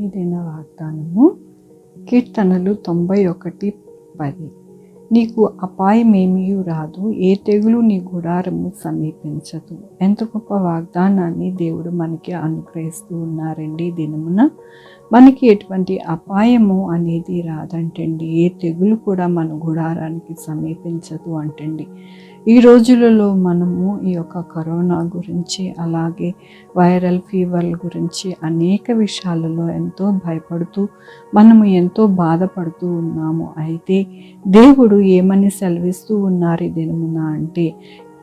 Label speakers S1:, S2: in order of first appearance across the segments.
S1: ఈ దిన వాగ్దానము కీర్తనలు 91:10. నీకు అపాయమేమీ రాదు, ఏ తెగులు నీ గుడారము సమీపించదు. ఎంత గొప్ప వాగ్దానాన్ని దేవుడు మనకి అనుగ్రహిస్తూ ఉన్నారండి. ఈ దినమున మనకి ఎటువంటి అపాయము అనేది రాదంటండి. ఏ తెగులు కూడా మన గుడారానికి సమీపించదు అంటండి. ఈ రోజులలో మనము ఈ యొక్క కరోనా గురించి, అలాగే వైరల్ ఫీవర్ల గురించి అనేక విషయాలలో ఎంతో భయపడుతూ మనము ఎంతో బాధపడుతూ ఉన్నాము. అయితే దేవుడు ఏమని సెలవిస్తూ ఉన్నారు ఈ దినమున అంటే,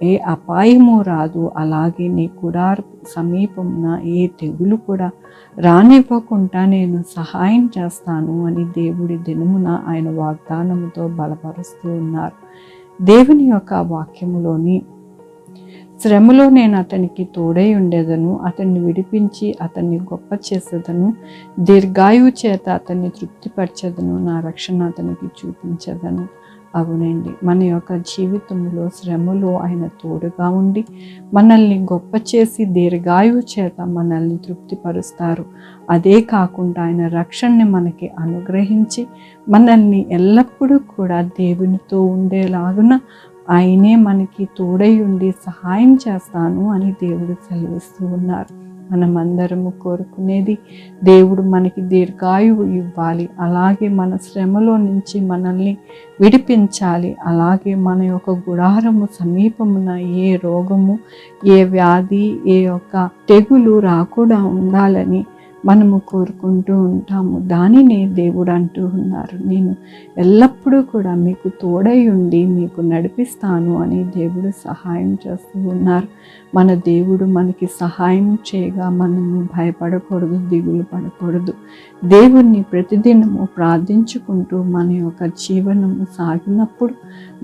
S1: ఏ అపాయము రాదు, అలాగే నీ గుడార సమీపమున ఏ తెగులు కూడా రానివ్వకుండా నేను సహాయం చేస్తాను అని దేవుడి దినమున ఆయన వాగ్దానముతో బలపరుస్తూ ఉన్నారు. దేవుని యొక్క వాక్యములోని శ్రమలో నేను అతనికి తోడై ఉండేదను, అతన్ని విడిపించి అతన్ని గొప్ప చేసేదను, దీర్ఘాయువు చేత అతన్ని తృప్తిపరచెదను, నా రక్షణ అతనికి చూపించదను. అవునండి, మన యొక్క జీవితంలో శ్రమలో ఆయన తోడుగా ఉండి మనల్ని గొప్ప చేసి దీర్ఘాయువు చేత మనల్ని తృప్తిపరుస్తారు. అదే కాకుండా ఆయన రక్షణని మనకి అనుగ్రహించి మనల్ని ఎల్లప్పుడూ కూడా దేవునితో ఉండేలాగున ఆయనే మనకి తోడై ఉండి సహాయం చేస్తాను అని దేవుడు సెలవిస్తూ ఉన్నారు. మనమందరము కోరుకునేది దేవుడు మనకి దీర్ఘాయువు ఇవ్వాలి, అలాగే మన శ్రమలో నుంచి మనల్ని విడిపించాలి, అలాగే మన యొక్క గుడారము సమీపమున ఏ రోగము, ఏ వ్యాధి, ఏ యొక్క తెగులు రాకుండా ఉండాలని మనము కోరుకుంటూ ఉంటాము. దానినే దేవుడు అంటూ ఉన్నారు, నేను ఎల్లప్పుడూ కూడా మీకు తోడై ఉండి మీకు నడిపిస్తాను అని దేవుడు సహాయం చేస్తూ ఉన్నారు. మన దేవుడు మనకి సహాయం చేయగా మనము భయపడకూడదు, దిగులు పడకూడదు. దేవుణ్ణి ప్రతిదినము ప్రార్థించుకుంటూ మన యొక్క జీవనము సాగినప్పుడు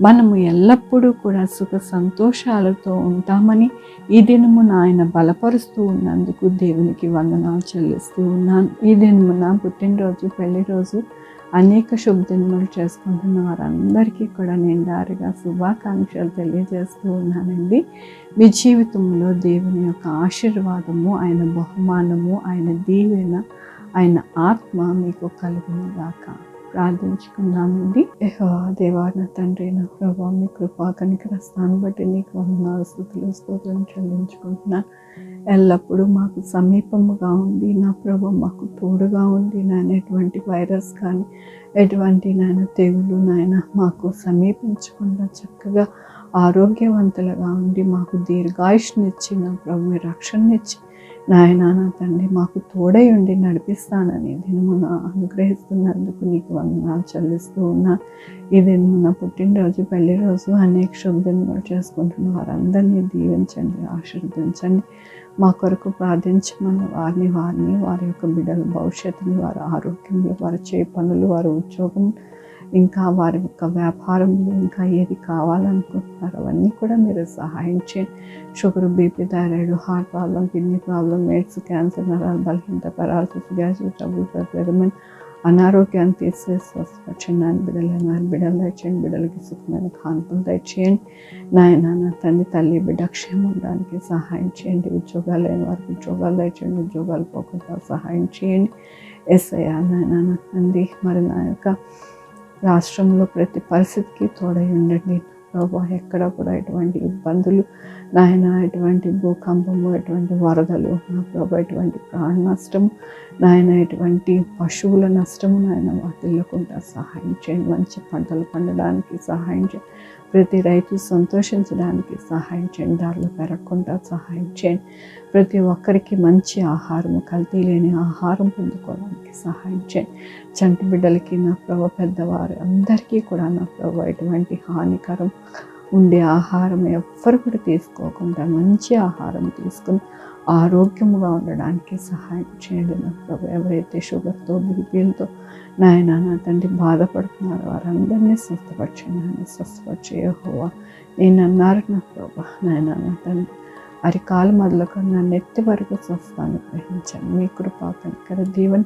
S1: మనము ఎల్లప్పుడూ కూడా సుఖ సంతోషాలతో ఉంటామని ఈ దినమున ఆయన బలపరుస్తూ ఉన్నందుకు దేవునికి వందనాలు చెల్లిస్తూ ఉన్నాను. ఈ దినమున పుట్టినరోజు, పెళ్లి రోజు, అనేక శుభదినములు చేసుకుంటున్న వారందరికీ కూడా నిండారుగా శుభాకాంక్షలు తెలియజేస్తూ ఉన్నానండి. మీ జీవితంలో దేవుని యొక్క ఆశీర్వాదము, ఆయన బహుమానము, ఆయన దీవెన, ఆయన ఆత్మ మీకు కలుగును గాక. ప్రార్థించుకుందామండి. యెహోవా దేవా, నా తండ్రి, నా ప్రభువా, మీ కృపా కనికరస్తాను బట్టి నీకు వందనాలు, స్తుతులు, స్తోత్రం చెల్లించుకుంటున్నాను. ఎల్లప్పుడూ మాకు సమీపముగా ఉండి నా ప్రభు మాకు తోడుగా ఉండి నాయన ఎటువంటి వైరస్ కానీ ఎటువంటి నాయన తెగులు నాయన మాకు సమీపించకుండా చక్కగా ఆరోగ్యవంతులుగా ఉండి మాకు దీర్ఘాయుష్నిచ్చి నా ప్రభు రక్షణనిచ్చి నాయన నా తండ్రి మాకు తోడై ఉండి నడిపిస్తానని దినమున అనుగ్రహిస్తున్నందుకు నీకు వందనాలు చెల్లిస్తూ ఉన్నా. ఈ దినమున పుట్టినరోజు, పెళ్లి రోజు, అనేక శుభదినములు చేసుకుంటున్న వారందరినీ దీవించండి, ఆశీర్వదించండి. మా కొరకు ప్రార్థించమన్న వారిని వారి యొక్క బిడ్డల భవిష్యత్తుని, వారి ఆరోగ్యంలో, వారి చేయ పనులు, వారి ఉద్యోగం, ఇంకా వారి యొక్క వ్యాపారంలో ఇంకా ఏది కావాలనుకుంటున్నారో అవన్నీ కూడా మీరు సహాయం చేయండి. Sugar, BP, thyroid, heart problem, kidney problem, AIDS, cancer, నరాల బలహీనత, పెరాలసిస్, గ్యాస్ట్రిక్ ట్రబుల్, ప్రతివిధమైన అనారోగ్యాన్ని తీసేసి స్వస్థపరచండి. బిడ్డలు దయచేయండి, బిడ్డలకి సుఖమైన కాన్పులు దయచేయండి. నాయన నా తండ్రి, తల్లి, బిడ్డ క్షేమం ఉండడానికి సహాయం చేయండి. ఉద్యోగాలు లేని వారికి ఉద్యోగాలు దయచేయండి, ఉద్యోగాలు పోకుండా సహాయం చేయండి. యేసయ్యా నాయన నా తండ్రి, మరి నా యొక్క రాష్ట్రంలో ప్రతి పరిస్థితికి తోడై ఉండండి ప్రభు. ఎక్కడ కూడా ఎటువంటి ఇబ్బందులు నాయన, ఎటువంటి భూకంపము, ఎటువంటి వరదలు నా ప్రభు, ఎటువంటి ప్రాణ నష్టము నాయన, ఎటువంటి పశువుల నష్టము నాయన వాటిల్లకుండా సహాయం చేయండి. మంచి పంటలు పండడానికి సహాయం చేయండి. ప్రతి రైతు సంతోషించడానికి సహాయం చేయండి. దారిలో పెరగకుండా సహాయం చేయండి. ప్రతి ఒక్కరికి మంచి ఆహారము, కల్తీ లేని ఆహారం పొందుకోవడానికి సహాయం చేయండి. చంటి బిడ్డలకి నా ప్రభు, పెద్దవారు అందరికీ కూడా నా ప్రభు ఎటువంటి హానికరం ఉండే ఆహారం ఎవ్వరు కూడా తీసుకోకుండా మంచి ఆహారం తీసుకుని ఆరోగ్యముగా ఉండడానికి సహాయం చేయండి నా ప్రభు. ఎవరైతే షుగర్తో, బీపీలతో నాయన నా తండ్రి బాధపడుతున్నారో వారందరినీ స్వస్థపరచండి. నన్ను స్వస్థపరిచే యెహోవా నేను అన్నారు నా ప్రభు. నాయన నా తండ్రి, అరికాలు మొదలుకొని నా నెత్తి వరకు స్వస్థాన్ని గ్రహించండి. మీ కృపా కనికర దీవెన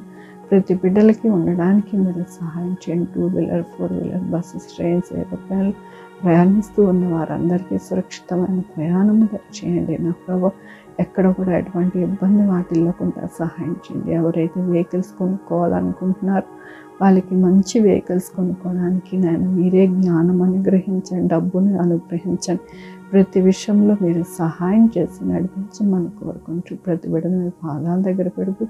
S1: ప్రతి బిడ్డలకి ఉండడానికి మీరు సహాయం చేయండి. 2 వీలర్ 4 వీలర్ బస్సెస్, ట్రైన్స్, ఏరోప్లేన్లు ప్రయాణిస్తూ ఉన్న వారందరికీ సురక్షితమైన ప్రయాణం చేయండి నా ప్రభు. ఎక్కడ కూడా ఎటువంటి ఇబ్బంది వాటిల్లకుండా సహాయం చేయండి. ఎవరైతే వెహికల్స్ కొనుక్కోవాలనుకుంటున్నారో వాళ్ళకి మంచి వెహికల్స్ కొనుక్కోవడానికి నేను మీరే జ్ఞానం అనుగ్రహించండి, డబ్బును అనుగ్రహించండి. ప్రతి విషయంలో మీరు సహాయం చేసి నడిపించమని కోరుకుంటూ ప్రతి బిడ్డను మీ పాదాల దగ్గర పెడుతూ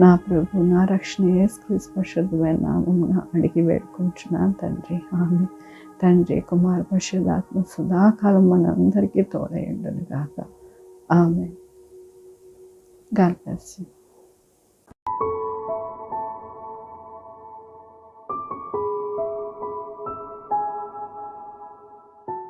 S1: నా ప్రభు నా రక్షణ యేసుక్రీస్తు పరిశుద్ధమైన నామమున అడిగి వేడుకుంటున్నాను తండ్రి. ఆమేన్. తండ్రి, కుమార, పరిశుద్ధాత్మ సదాకాలం మనందరికీ తోడై ఉండును గాక. ఆమేన్. God bless you.